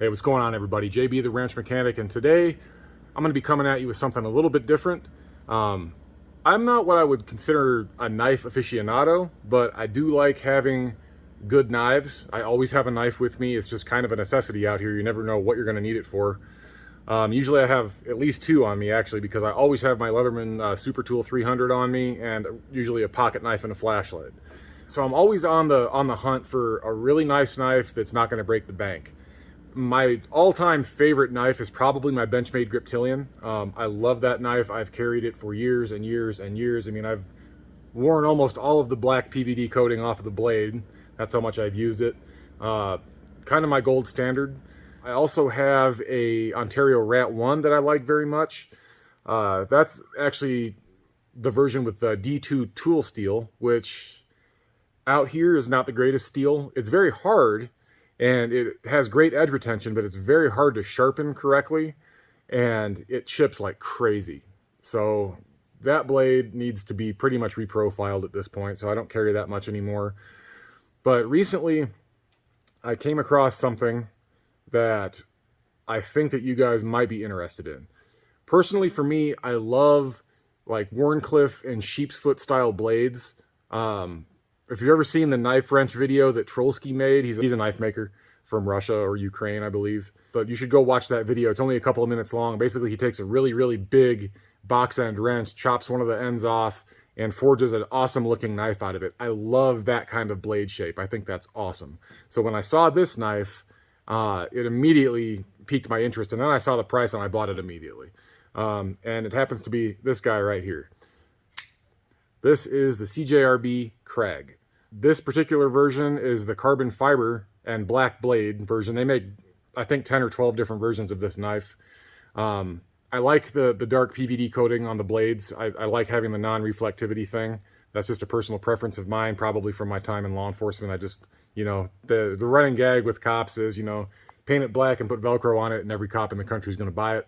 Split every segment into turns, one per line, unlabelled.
Hey, what's going on, everybody? JB the Wrench Mechanic, and today I'm going to be coming at you with something a little bit different. I'm not what I would consider a knife aficionado, but I do like having good knives. I always have a knife with me. It's just kind of a necessity out here. You never know what you're going to need it for. Usually I have at least two on me, actually, because I always have my Leatherman Super Tool 300 on me, and usually a pocket knife and a flashlight. So I'm always on the hunt for a really nice knife that's not going to break the bank. My all-time favorite knife is probably my Benchmade Griptilian. I love that knife. I've carried it for years and years and years. I mean, I've worn almost all of the black PVD coating off of the blade. That's how much I've used it. Kind of my gold standard. I also have a Ontario Rat 1 that I like very much. That's actually the version with the D2 tool steel, which out here is not the greatest steel. It's very hard, and it has great edge retention, but it's very hard to sharpen correctly, and it chips like crazy. So that blade needs to be pretty much reprofiled at this point, so I don't carry that much anymore. But recently, I came across something that I think that you guys might be interested in. Personally, for me, I love like Wharncliffe and sheep's foot style blades. If you've ever seen the knife wrench video that Trolsky made, he's a knife maker from Russia or Ukraine, I believe. But you should go watch that video. It's only a couple of minutes long. Basically, he takes a really, really big box end wrench, chops one of the ends off, and forges an awesome looking knife out of it. I love that kind of blade shape. I think that's awesome. So when I saw this knife, it immediately piqued my interest. And then I saw the price and I bought it immediately. And it happens to be this guy right here. This is the CJRB Crag. This particular version is the carbon fiber and black blade version. They make, I think, 10 or 12 different versions of this knife. I like the dark PVD coating on the blades. I like having the non-reflectivity thing. That's just a personal preference of mine, probably from my time in law enforcement. I just, you know, the running gag with cops is, you know, paint it black and put Velcro on it and every cop in the country is going to buy it.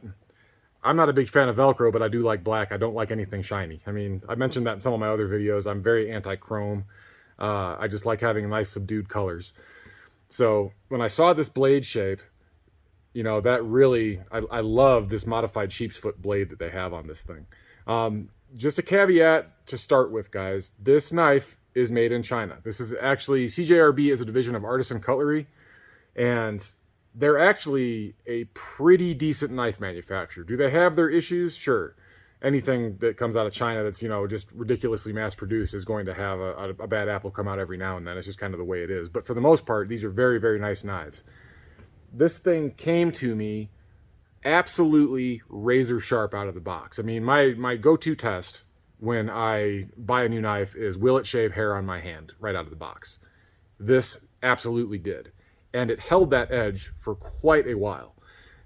I'm not a big fan of Velcro, but I do like black. I don't like anything shiny. I mean, I mentioned that in some of my other videos. I'm very anti-chrome. I just like having nice subdued colors. So when I saw this blade shape, you know, that really, I love this modified sheep's foot blade that they have on this thing. Just a caveat to start with, guys. This knife is made in China. This is actually, CJRB is a division of Artisan Cutlery, and they're actually a pretty decent knife manufacturer. Do they have their issues? Sure. Anything that comes out of China that's, you know, just ridiculously mass-produced is going to have a bad apple come out every now and then. It's just kind of the way it is. But for the most part, these are very, very nice knives. This thing came to me absolutely razor sharp out of the box. I mean, my go-to test when I buy a new knife is, will it shave hair on my hand right out of the box? This absolutely did. And it held that edge for quite a while.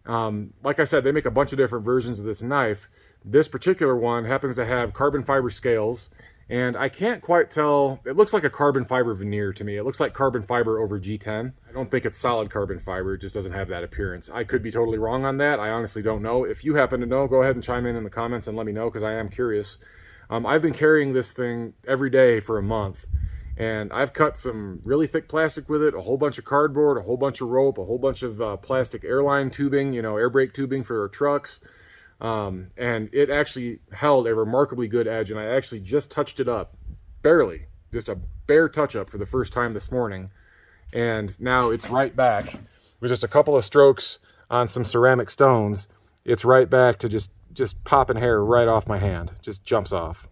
Like I said, they make a bunch of different versions of this knife. This particular one happens to have carbon fiber scales, and I can't quite tell. It looks like a carbon fiber veneer to me. It looks like carbon fiber over G10. I don't think it's solid carbon fiber. It just doesn't have that appearance. I could be totally wrong on that. I honestly don't know. If you happen to know, go ahead and chime in the comments and let me know, because I am curious. I've been carrying this thing every day for a month, and I've cut some really thick plastic with it, a whole bunch of cardboard, a whole bunch of rope, a whole bunch of plastic airline tubing, you know, air brake tubing for our trucks. And it actually held a remarkably good edge, and I actually just touched it up, barely, just a bare touch-up for the first time this morning. And now it's right back with just a couple of strokes on some ceramic stones. It's right back to just popping hair right off my hand, just jumps off.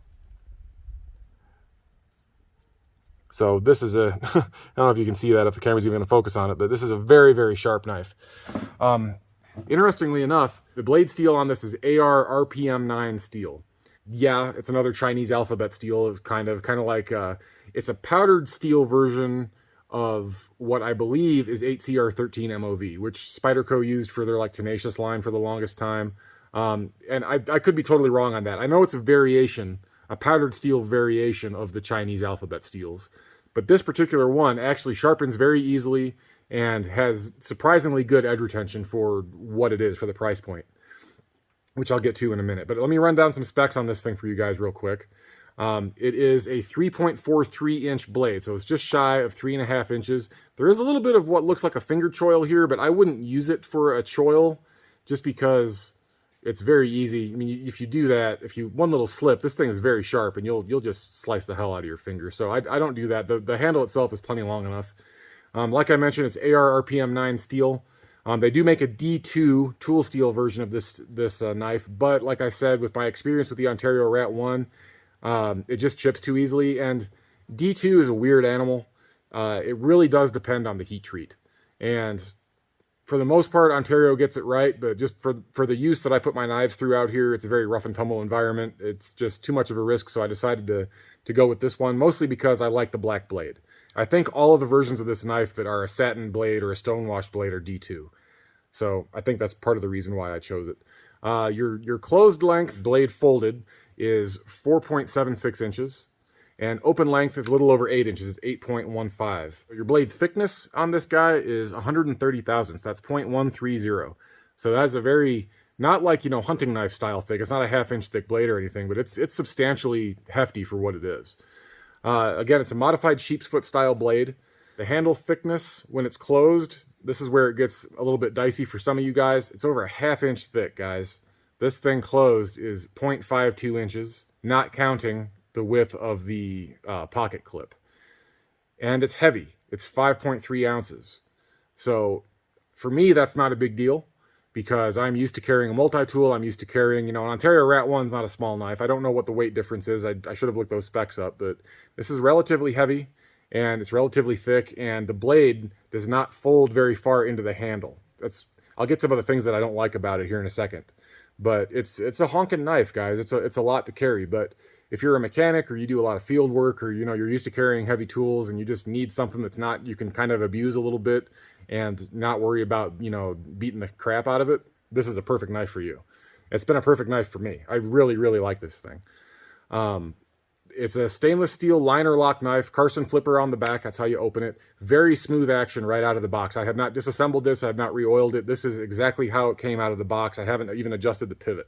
So this is a, I don't know if you can see that, if the camera's even going to focus on it, but this is a very, very sharp knife. Interestingly enough, the blade steel on this is AR RPM9 steel. Yeah, it's another Chinese alphabet steel, kind of like, it's a powdered steel version of what I believe is 8CR13 MOV, which Spyderco used for their like Tenacious line for the longest time. And I could be totally wrong on that. I know it's a variation, a powdered steel variation of the Chinese alphabet steels. But this particular one actually sharpens very easily and has surprisingly good edge retention for what it is, for the price point, which I'll get to in a minute. But let me run down some specs on this thing for you guys real quick. It is a 3.43-inch blade, so it's just shy of 3.5 inches. There is a little bit of what looks like a finger choil here, but I wouldn't use it for a choil just because it's very easy. I mean, if you do that, if you one little slip, this thing is very sharp, and you'll just slice the hell out of your finger. So I don't do that. The handle itself is plenty long enough. Like I mentioned, it's AR RPM 9 steel. They do make a D2 tool steel version of this knife, but like I said, with my experience with the Ontario Rat 1, it just chips too easily, and D2 is a weird animal. It really does depend on the heat treat, and for the most part, Ontario gets it right, but just for the use that I put my knives through out here, it's a very rough and tumble environment. It's just too much of a risk, so I decided to go with this one, mostly because I like the black blade. I think all of the versions of this knife that are a satin blade or a stonewashed blade are D2. So I think that's part of the reason why I chose it. Your closed length blade folded is 4.76 inches, and open length is a little over 8 inches, it's 8.15. Your blade thickness on this guy is 130 thousandths, that's 0.130. So that's a very, not like, you know, hunting knife style thick. It's not a 1/2 inch thick blade or anything, but it's substantially hefty for what it is. Again, it's a modified sheep's foot style blade. The handle thickness, when it's closed, this is where it gets a little bit dicey for some of you guys. It's over a 1/2 inch thick, guys. This thing closed is 0.52 inches, not counting the width of the pocket clip. And it's heavy. It's 5.3 ounces. So for me, that's not a big deal because I'm used to carrying a multi-tool. I'm used to carrying, you know, an Ontario Rat 1's not a small knife. I don't know what the weight difference is. I should have looked those specs up, but this is relatively heavy and it's relatively thick, and the blade does not fold very far into the handle. I'll get to some of the things that I don't like about it here in a second. But it's a honking knife, guys. It's a lot to carry. But if you're a mechanic or you do a lot of field work, or, you know, you're used to carrying heavy tools and you just need something that's not, you can kind of abuse a little bit and not worry about, you know, beating the crap out of it, this is a perfect knife for you. It's been a perfect knife for me. I really, really like this thing. It's a stainless steel liner lock knife, Carson flipper on the back. That's how you open it. Very smooth action right out of the box. I have not disassembled this. I have not re-oiled it. This is exactly how it came out of the box. I haven't even adjusted the pivot.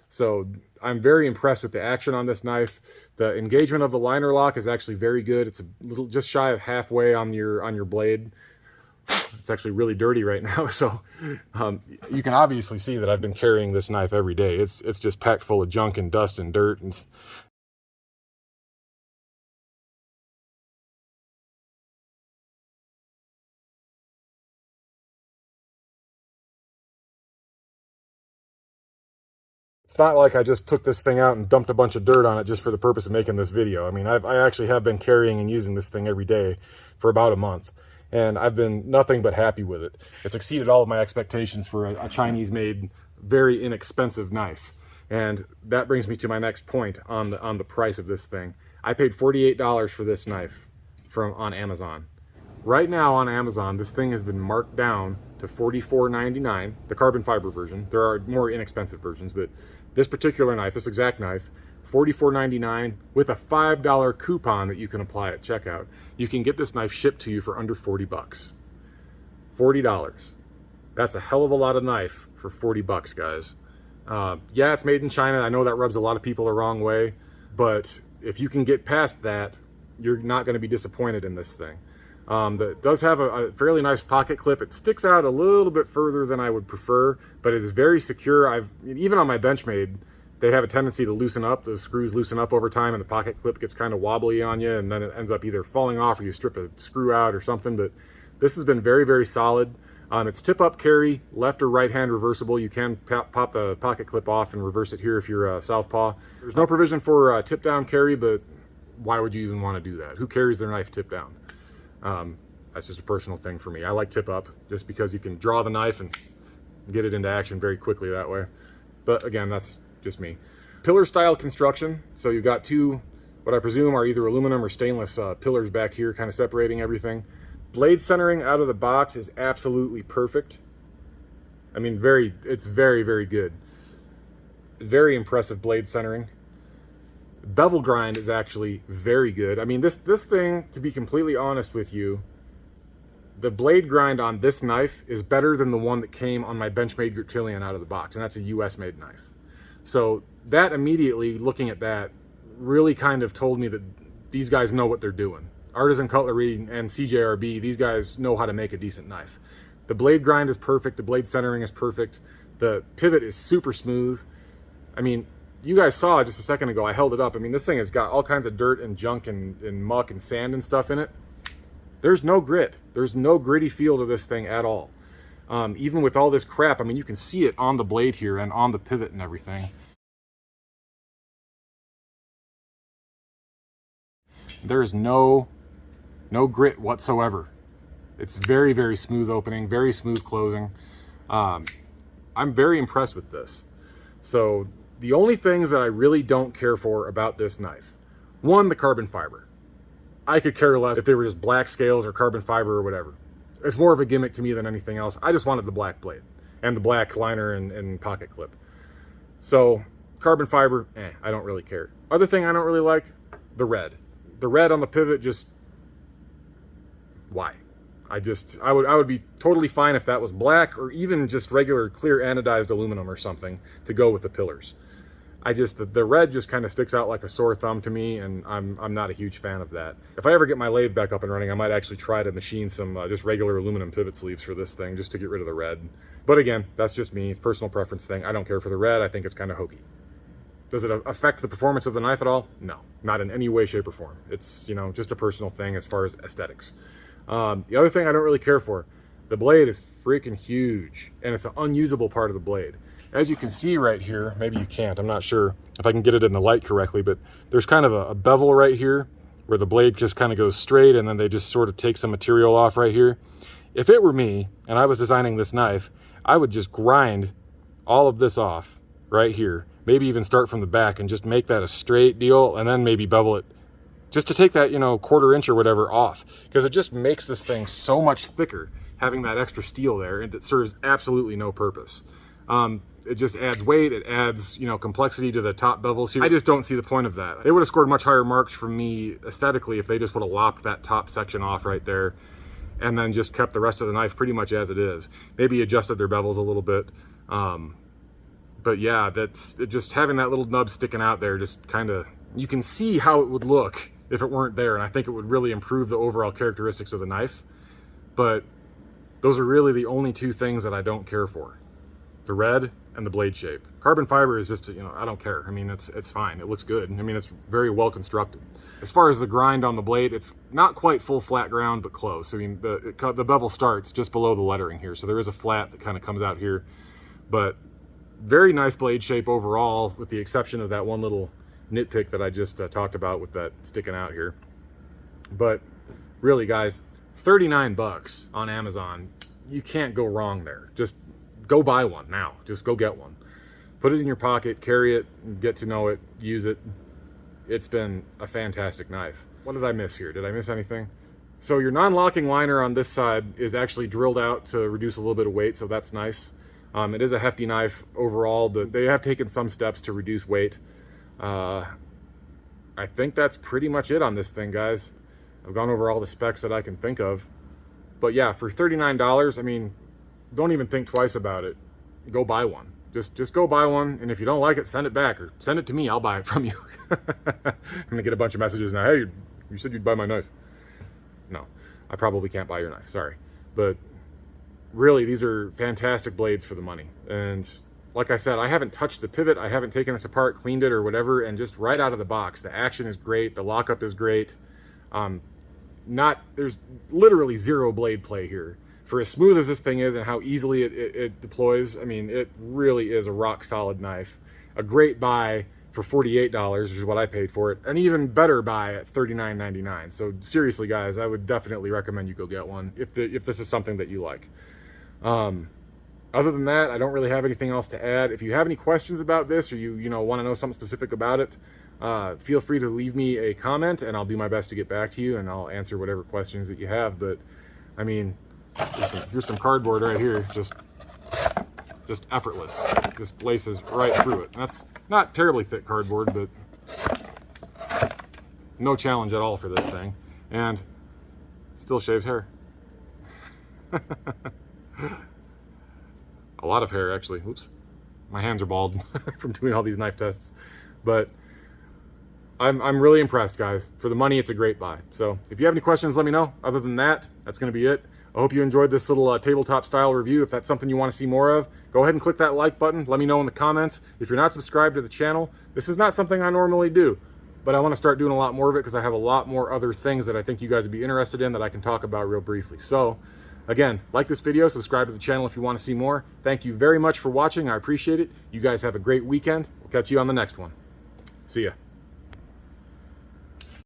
So I'm very impressed with the action on this knife. The engagement of the liner lock is actually very good. It's a little just shy of halfway on your blade. It's actually really dirty right now, so you can obviously see that I've been carrying this knife every day. It's just packed full of junk and dust and dirt and it's not like I just took this thing out and dumped a bunch of dirt on it just for the purpose of making this video. I mean, I actually have been carrying and using this thing every day for about a month, and I've been nothing but happy with it. It's exceeded all of my expectations for a Chinese-made, very inexpensive knife. And that brings me to my next point on the price of this thing. I paid $48 for this knife on Amazon. Right now on Amazon, this thing has been marked down to $44.99, the carbon fiber version. There are more inexpensive versions, but this particular knife, this exact knife, $44.99 with a $5 coupon that you can apply at checkout. You can get this knife shipped to you for under 40 bucks. $40. That's a hell of a lot of knife for 40 bucks, guys. Yeah, it's made in China. I know that rubs a lot of people the wrong way, but if you can get past that, you're not going to be disappointed in this thing. That does have a fairly nice pocket clip. It sticks out a little bit further than I would prefer, but it is very secure. Even on my Benchmade, they have a tendency to loosen up. Those screws loosen up over time, and the pocket clip gets kind of wobbly on you, and then it ends up either falling off or you strip a screw out or something. But this has been very, very solid. It's tip-up carry, left or right-hand reversible. You can pop the pocket clip off and reverse it here if you're southpaw. There's no provision for tip-down carry, but why would you even want to do that? Who carries their knife tip-down? That's just a personal thing for me. I like tip-up just because you can draw the knife and get it into action very quickly that way. But again, that's just me. Pillar-style construction. So you've got two, what I presume are either aluminum or stainless pillars back here, kind of separating everything. Blade centering out of the box is absolutely perfect. I mean, it's very, very good. Very impressive blade centering. Bevel grind is actually very good. I mean, this thing, to be completely honest with you, the blade grind on this knife is better than the one that came on my Benchmade Griptilian out of the box, and that's a US made knife. So that immediately, looking at that, really kind of told me that these guys know what they're doing. Artisan Cutlery and CJRB, these guys know how to make a decent knife. The blade grind is perfect. The blade centering is perfect. The pivot is super smooth. I mean, you guys saw just a second ago, I held it up. I mean, this thing has got all kinds of dirt and junk and muck and sand and stuff in it. There's no grit. There's no gritty feel to this thing at all. Even with all this crap, I mean, you can see it on the blade here and on the pivot and everything. There is no grit whatsoever. It's very, very smooth opening, very smooth closing. I'm very impressed with this. So the only things that I really don't care for about this knife, one, the carbon fiber. I could care less if they were just black scales or carbon fiber or whatever. It's more of a gimmick to me than anything else. I just wanted the black blade and the black liner and pocket clip. So carbon fiber, I don't really care. Other thing I don't really like, the red. The red on the pivot, just, why? I would be totally fine if that was black or even just regular clear anodized aluminum or something to go with the pillars. The red just kind of sticks out like a sore thumb to me, and I'm not a huge fan of that. If I ever get my lathe back up and running, I might actually try to machine some just regular aluminum pivot sleeves for this thing just to get rid of the red. But again, that's just me. It's a personal preference thing. I don't care for the red. I think it's kind of hokey. Does it affect the performance of the knife at all? No, not in any way, shape, or form. It's, you know, just a personal thing as far as aesthetics. The other thing I don't really care for, the blade is freaking huge, and it's an unusable part of the blade. As you can see right here, maybe you can't, I'm not sure if I can get it in the light correctly, but there's kind of a bevel right here where the blade just kind of goes straight and then they just sort of take some material off right here. If it were me and I was designing this knife, I would just grind all of this off right here, maybe even start from the back and just make that a straight deal and then maybe bevel it just to take that, you know, 1/4 inch or whatever off, because it just makes this thing so much thicker having that extra steel there, and it serves absolutely no purpose. It just adds weight, it adds, you know, complexity to the top bevels here. I just don't see the point of that. They would have scored much higher marks from me aesthetically if they just would have lopped that top section off right there and then just kept the rest of the knife pretty much as it is. Maybe adjusted their bevels a little bit. But yeah, that's just having that little nub sticking out there, just kind of, you can see how it would look if it weren't there, and I think it would really improve the overall characteristics of the knife. But those are really the only two things that I don't care for. The red and the blade shape. Carbon fiber is just, you know, I don't care. I mean, it's fine. It looks good. I mean, it's very well constructed. As far as the grind on the blade, it's not quite full flat ground, but close. I mean, the bevel starts just below the lettering here, so there is a flat that kind of comes out here. But very nice blade shape overall, with the exception of that one little nitpick that I just talked about with that sticking out here. But really, guys, 39 bucks on Amazon, you can't go wrong there. Just go buy one now. Just go get one. Put it in your pocket, carry it, get to know it, use it. It's been a fantastic knife. What did I miss here? Did I miss anything? So your non-locking liner on this side is actually drilled out to reduce a little bit of weight, so that's nice. It is a hefty knife overall, but they have taken some steps to reduce weight. I think that's pretty much it on this thing, guys. I've gone over all the specs that I can think of. But yeah, for $39, I mean, don't even think twice about it. Go buy one. Just go buy one, and if you don't like it, send it back, or send it to me. I'll buy it from you. I'm gonna get a bunch of messages now. Hey, you said you'd buy my knife. No, I probably can't buy your knife. Sorry. But really, these are fantastic blades for the money. And like I said, I haven't touched the pivot. I haven't taken this apart, cleaned it or whatever, and just right out of the box, the action is great. The lockup is great. There's literally zero blade play here. For as smooth as this thing is and how easily it deploys, I mean, it really is a rock solid knife. A great buy for $48, which is what I paid for it. An even better buy at $39.99. So seriously, guys, I would definitely recommend you go get one if this is something that you like. Other than that, I don't really have anything else to add. If you have any questions about this, or you want to know something specific about it, feel free to leave me a comment, and I'll do my best to get back to you, and I'll answer whatever questions that you have. But I mean, here's some cardboard right here, just effortless, just laces right through it. That's not terribly thick cardboard, but no challenge at all for this thing, and still shaves hair. A lot of hair, actually. Oops, my hands are bald from doing all these knife tests. But I'm really impressed, guys. For the money, it's a great buy. So if you have any questions, let me know. Other than that, that's going to be it. I hope you enjoyed this little tabletop style review. If that's something you want to see more of, go ahead and click that like button. Let me know in the comments. If you're not subscribed to the channel, this is not something I normally do, but I want to start doing a lot more of it because I have a lot more other things that I think you guys would be interested in that I can talk about real briefly. So again, like this video, subscribe to the channel if you want to see more. Thank you very much for watching. I appreciate it. You guys have a great weekend. We'll catch you on the next one. See ya.